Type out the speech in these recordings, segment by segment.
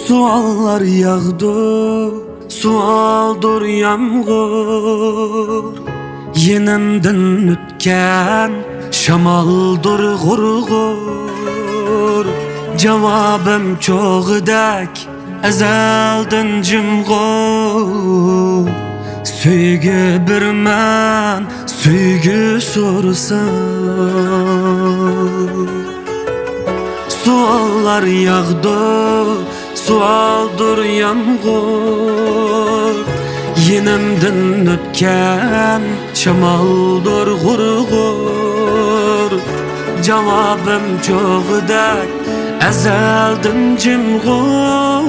Suallar yağdı, sualdır yağmur. Yenimden ötken şamaldır gurgur. Cevabım çok dek ezelden cimgur. Söygü birmen, söygü sorsan. Suallar yağdı, sualdır yağmur. Yenimden ötken şamaldır gurgur. Cevabım çok dek ezelden cimgur.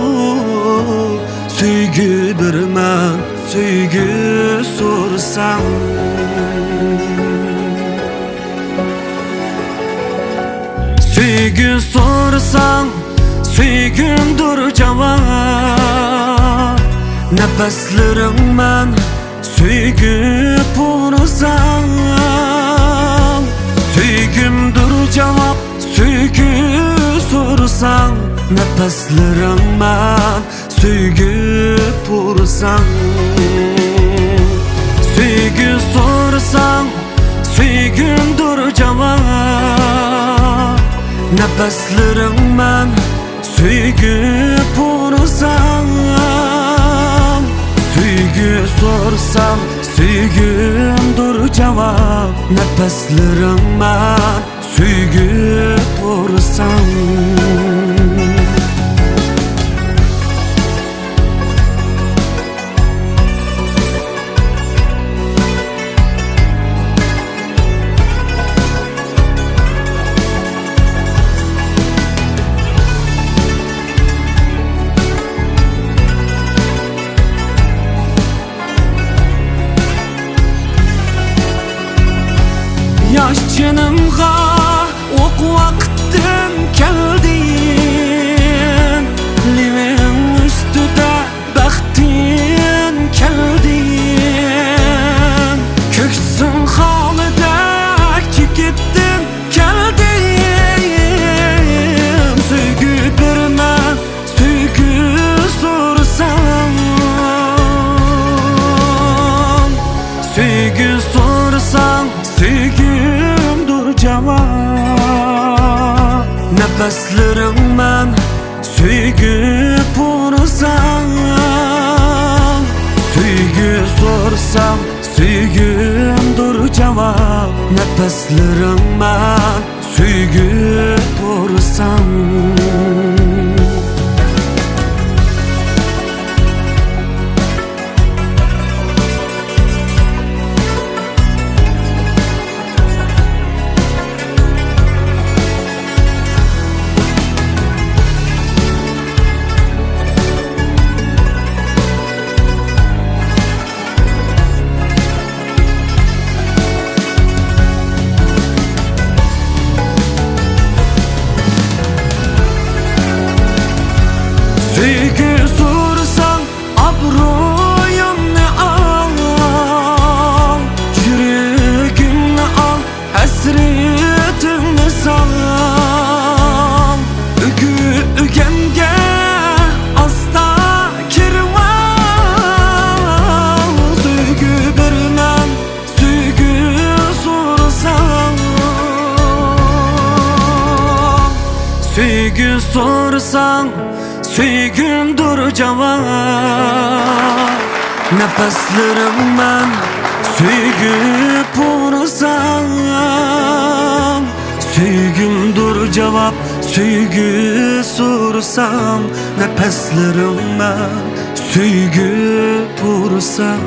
Söygü birmen, söygü sorsam. Söygü sorsan, söygümdür cevap. Nefeslerim ben söygü pursam. Söygümdür cevap, söygü sorsam. Nefeslerim ben söygü pursam. Söygü sorsam, söygümdür cevap. Nefeslerim ben söygü pursam. Söygü sorsam, söygümdür cevap. Nefeslerim ben söygü pursam. Yaş canımga ok vaktin keldin. Livin üstüde baxtin keldin. Köksün halıdak çekittin keldin. Söygü birmen, söygü sorsam. Söygü sorsam, söygümdür cevap. Nefeslerim ben söygü pursam. Söygü sorsam, söygümdür cevap. Nefeslerim ben söygü pursam. Söygü sorsan, abroyumni al. Yürügümni al, hasretimni sal. Ögemge asta kirval. Söygü birmen, söygü sorsam. Söygü sorsan, söygümdür cevap. Nefeslerim ben söygü pursam. Söygümdür cevap, söygü sorsam. Nefeslerim ben söygü pursam.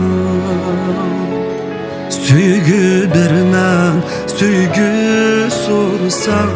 Söygü birmen, söygü sorsam.